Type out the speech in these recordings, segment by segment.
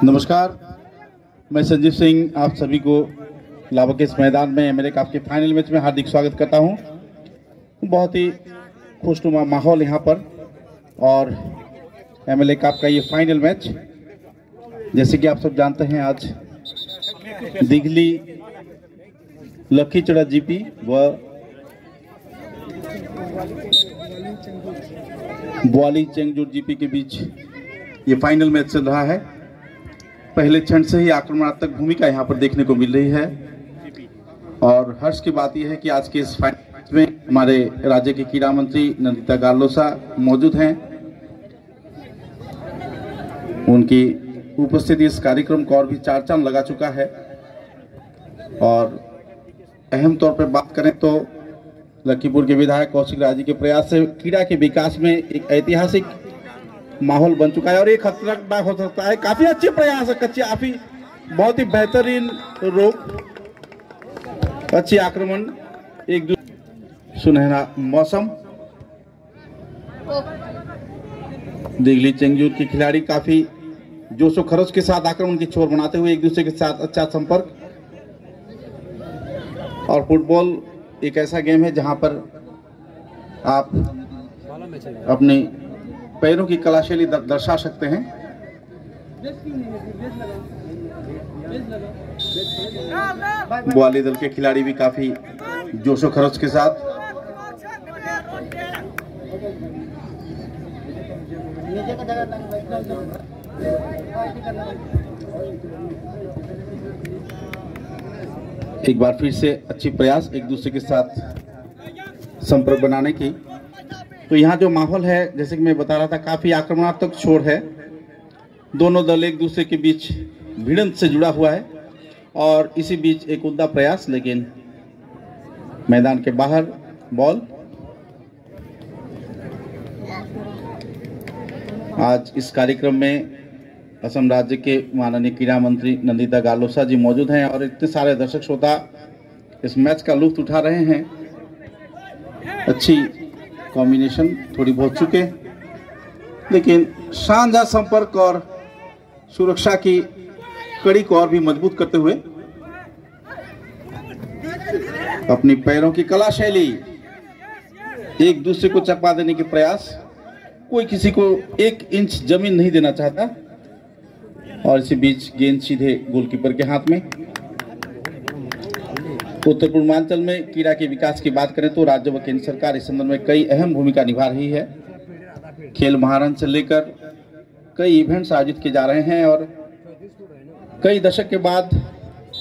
नमस्कार, मैं संजीव सिंह आप सभी को लावा के इस मैदान में एमएलए कप के फाइनल मैच में हार्दिक स्वागत करता हूं। बहुत ही खुशनुमा माहौल यहां पर और एमएलए कप का ये फाइनल मैच, जैसे कि आप सब जानते हैं, आज दिघली लखीचड़ा जीपी व बुआली चेंगजूर जीपी के बीच ये फाइनल मैच चल रहा है। पहले क्षण से ही आक्रामणात्मक भूमिका यहां पर देखने को मिल रही है और हर्ष की बात यह है कि आज के इस फाइनल मैच में हमारे राज्य के क्रीड़ा मंत्री नंदिता गालोसा मौजूद हैं। उनकी उपस्थिति इस कार्यक्रम को और भी चार चांद लगा चुका है और अहम तौर पर बात करें तो लखीपुर के विधायक कौशिक राय जी के प्रयास से क्रीड़ा के विकास में एक ऐतिहासिक माहौल बन चुका है और एक खतरनाक हो सकता है। काफी अच्छे प्रयास है, काफी बहुत ही बेहतरीन रोक, अच्छी आक्रमण, एक दूसरे सुनहरा मौसम। दिघली चेंगजूर के खिलाड़ी काफी जोशो खरोश के साथ आक्रमण की छोर बनाते हुए एक दूसरे के साथ अच्छा संपर्क। और फुटबॉल एक ऐसा गेम है जहां पर आप अपने पैरों की कलाशैली दर्शा सकते हैं। बुआली दल के खिलाड़ी भी काफी जोशो खरोश के साथ। एक बार फिर से अच्छी प्रयास एक दूसरे के साथ संपर्क बनाने की। तो यहाँ जो माहौल है, जैसे कि मैं बता रहा था, काफी आक्रामणात्मक छोर है। दोनों दल एक दूसरे के बीच भिड़ंत से जुड़ा हुआ है और इसी बीच एक उद्दा प्रयास, लेकिन मैदान के बाहर बॉल। आज इस कार्यक्रम में असम राज्य के माननीय क्रीड़ा मंत्री नंदिता गालोसा जी मौजूद हैं और इतने सारे दर्शक श्रोता इस मैच का लुत्फ उठा रहे हैं। अच्छी कॉम्बिनेशन थोड़ी बहुत चुके, लेकिन शानदार संपर्क और सुरक्षा की कड़ी को और भी मजबूत करते हुए अपनी पैरों की कला शैली एक दूसरे को चपा देने के प्रयास। कोई किसी को 1 इंच जमीन नहीं देना चाहता और इसी बीच गेंद सीधे गोलकीपर के हाथ में। उत्तर पूर्वांचल में क्रीड़ा के विकास की बात करें तो राज्य व केंद्र सरकार इस संदर्भ में कई अहम भूमिका निभा रही है। खेल महारन से लेकर कई इवेंट्स आयोजित किए जा रहे हैं और कई दशक के बाद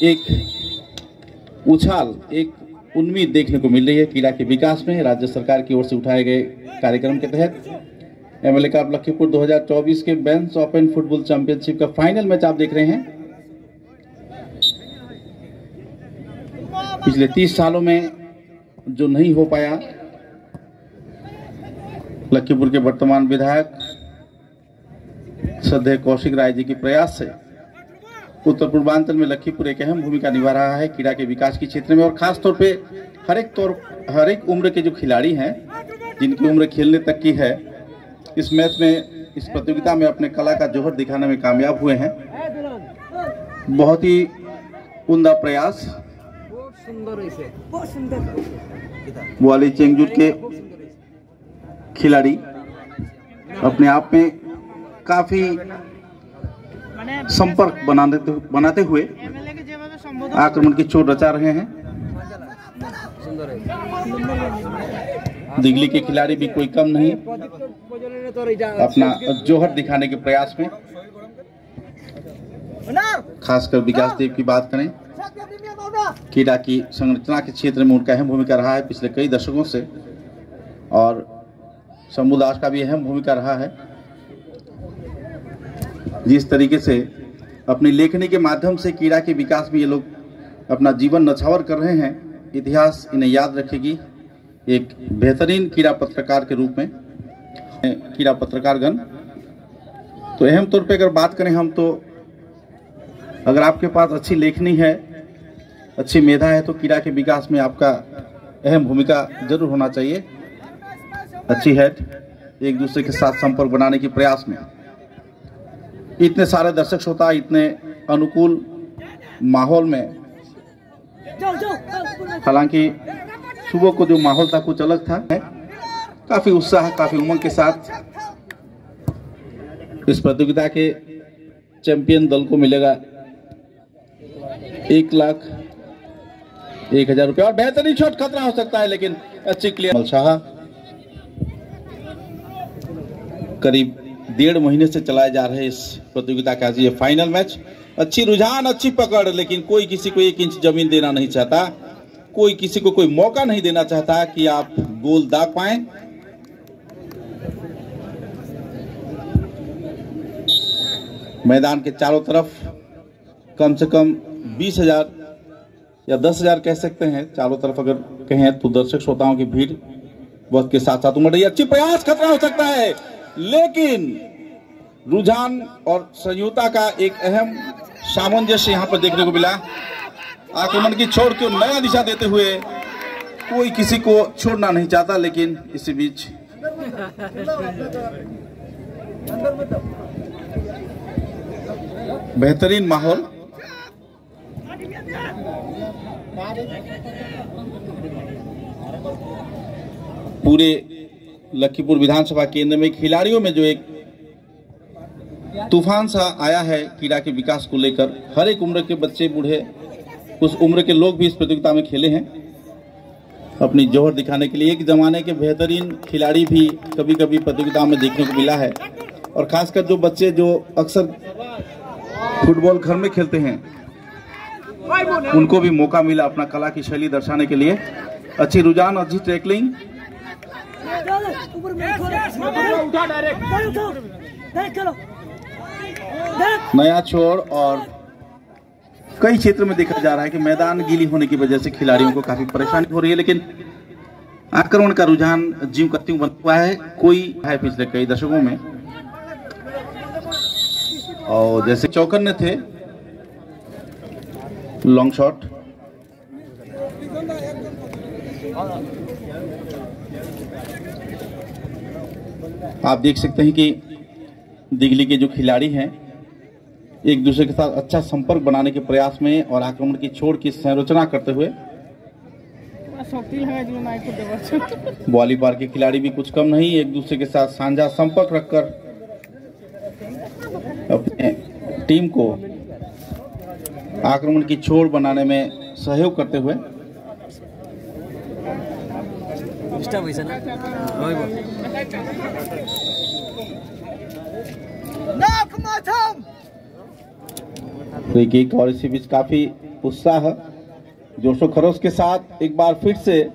एक उछाल, एक उम्मीद देखने को मिल रही है क्रीड़ा के विकास में। राज्य सरकार की ओर से उठाए गए कार्यक्रम के तहत एमएलए कप लखीपुर 2024 के बेंस ओपन फुटबॉल चैंपियनशिप का फाइनल मैच आप देख रहे हैं। पिछले 30 सालों में जो नहीं हो पाया, लखीपुर के वर्तमान विधायक श्रद्धेय कौशिक राय जी के प्रयास से उत्तर पूर्वांचल में लखीपुर एक अहम भूमिका निभा रहा है क्रीड़ा के विकास के क्षेत्र में। और खास तौर पे हर एक उम्र के जो खिलाड़ी हैं, जिनकी उम्र खेलने तक की है, इस मैच में, इस प्रतियोगिता में अपने कला का जौहर दिखाने में कामयाब हुए हैं। बहुत ही उम्दा प्रयास। बुआली चेंगजूर के खिलाड़ी अपने आप में काफी संपर्क बनाते हुए आक्रमण की चोट रचा रहे हैं। दिघली के खिलाड़ी भी कोई कम नहीं, अपना जौहर दिखाने के प्रयास में। खासकर विकास देव की बात करें, क्रीड़ा की संरचना के क्षेत्र में उनका अहम भूमिका रहा है पिछले कई दशकों से और शंभू दास का भी अहम भूमिका रहा है। जिस तरीके से अपनी लेखनी के माध्यम से क्रीड़ा के विकास में ये लोग अपना जीवन नछावर कर रहे हैं, इतिहास इन्हें याद रखेगी। एक बेहतरीन क्रीड़ा पत्रकार के रूप में क्रीड़ा पत्रकारगण। तो अहम तौर पे अगर बात करें हम, तो अगर आपके पास अच्छी लेखनी है, अच्छी मेधा है, तो क्रीड़ा के विकास में आपका अहम भूमिका जरूर होना चाहिए। अच्छी हेड, एक दूसरे के साथ संपर्क बनाने के प्रयास में। इतने सारे दर्शक श्रोता इतने अनुकूल माहौल में, हालांकि सुबह को जो माहौल था कुछ अलग था। काफी उत्साह, काफी उमंग के साथ इस प्रतियोगिता के चैंपियन दल को मिलेगा 1,01,000 रुपया। और बेहतरीन शॉट, खतरा हो सकता है लेकिन अच्छी क्लियर। शाह करीब 1.5 महीने से चलाए जा रहे इस प्रतियोगिता का ये फाइनल मैच। अच्छी रुझान, अच्छी पकड़, लेकिन कोई किसी को 1 इंच जमीन देना नहीं चाहता, कोई किसी को कोई मौका नहीं देना चाहता कि आप गोल दाग पाएं। मैदान के चारों तरफ कम से कम 20,000 या 10,000 कह सकते हैं, चारों तरफ अगर कहें तो दर्शक श्रोताओं की भीड़ वक्त के साथ साथ उमड़ रही है। अच्छी प्रयास, खतरा हो सकता है, लेकिन रुझान और संयुक्ता का एक अहम सामंजस्य यहां पर देखने को मिला। आक्रमण की छोड़ को नया दिशा देते हुए कोई किसी को छोड़ना नहीं चाहता, लेकिन इसी बीच बेहतरीन माहौल। पूरे लखीपुर विधानसभा केंद्र में खिलाड़ियों में जो एक तूफान सा आया है क्रीड़ा के विकास को लेकर। हर एक उम्र के बच्चे, बूढ़े, उस उम्र के लोग भी इस प्रतियोगिता में खेले हैं अपनी जोहर दिखाने के लिए। एक जमाने के बेहतरीन खिलाड़ी भी कभी कभी प्रतियोगिता में देखने को मिला है, और खासकर जो बच्चे जो अक्सर फुटबॉल घर में खेलते हैं उनको भी मौका मिला अपना कला की शैली दर्शाने के लिए। अच्छी रुझान, अच्छी टैकलिंग, नया छोड़। और कई क्षेत्र में देखा जा रहा है कि मैदान गीली होने की वजह से खिलाड़ियों को काफी परेशानी हो रही है, लेकिन आक्रमण का रुझान ज्यों का त्यों बना हुआ है। कोई है पिछले कई दशकों में, और जैसे चौकन्ने थे, लॉन्ग शॉट, आप देख सकते हैं कि दिगली के जो खिलाड़ी हैं एक दूसरे के साथ अच्छा संपर्क बनाने के प्रयास में और आक्रमण की छोड़ की संरचना करते हुए। बॉली पार के खिलाड़ी भी कुछ कम नहीं, एक दूसरे के साथ साझा संपर्क रखकर अपने टीम को आक्रमण की छोड़ बनाने में सहयोग करते हुए। एक और इसी बीच काफी उत्साह, जोशो खरोश के साथ एक बार फिर से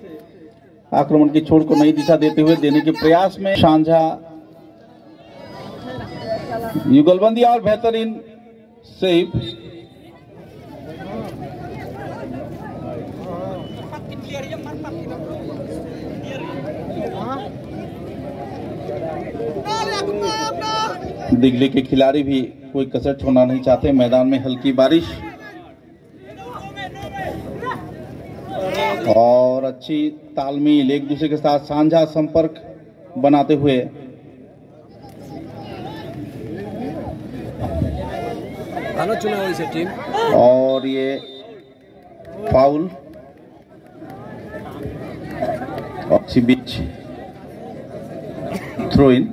आक्रमण की छोड़ को नई दिशा देते हुए देने के प्रयास में साझा युगलबंदी और बेहतरीन सेव। दिगली के खिलाड़ी भी कोई कसर छोड़ना नहीं चाहते। मैदान में हल्की बारिश और अच्छी तालमेल, एक दूसरे के साथ साझा संपर्क बनाते हुए टीम। और ये फाउल और इसी बीच थ्रो इन।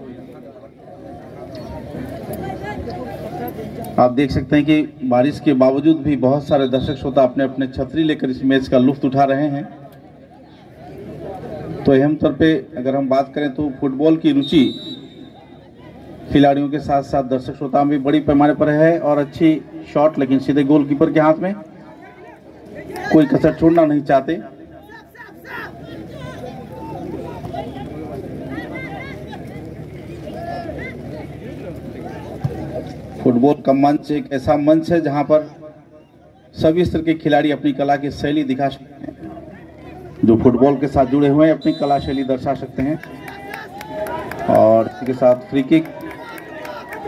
आप देख सकते हैं कि बारिश के बावजूद भी बहुत सारे दर्शक श्रोता अपने अपने छतरी लेकर इस मैच का लुत्फ उठा रहे हैं। तो अहम तौर पे अगर हम बात करें तो फुटबॉल की रुचि खिलाड़ियों के साथ साथ दर्शक श्रोता भी बड़ी पैमाने पर है। और अच्छी शॉट, लेकिन सीधे गोलकीपर के हाथ में, कोई कसर छोड़ना नहीं चाहते। फुटबॉल का मंच एक ऐसा मंच है जहां पर सभी स्तर के खिलाड़ी अपनी कला की शैली दिखा सकते हैं। जो फुटबॉल के साथ जुड़े हुए हैं अपनी कला शैली दर्शा सकते हैं। और इसके साथ फ्री किक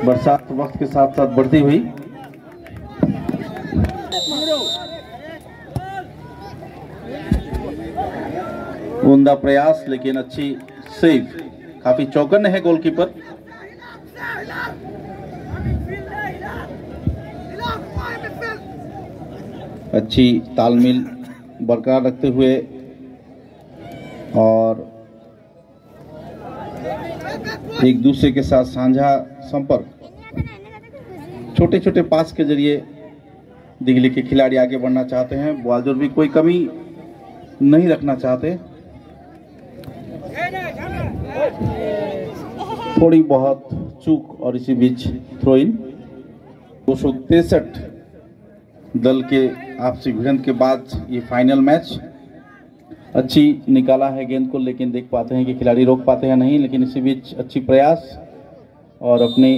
बरसात वक्त के साथ साथ बढ़ती हुई। उमदा प्रयास, लेकिन अच्छी सेव, काफी चौकन्ने है गोलकीपर। अच्छी तालमेल बरकरार रखते हुए और एक दूसरे के साथ साझा संपर्क, छोटे छोटे पास के जरिए दिल्ली के खिलाड़ी आगे बढ़ना चाहते हैं। बॉलर भी कोई कमी नहीं रखना चाहते। थोड़ी बहुत चूक और इसी बीच थ्रो इन। 263 दल के आपसी भिड़ंत के बाद ये फाइनल मैच अच्छी निकाला है गेंद को, लेकिन देख पाते हैं कि खिलाड़ी रोक पाते हैं नहीं। लेकिन इसी बीच अच्छी प्रयास और अपनी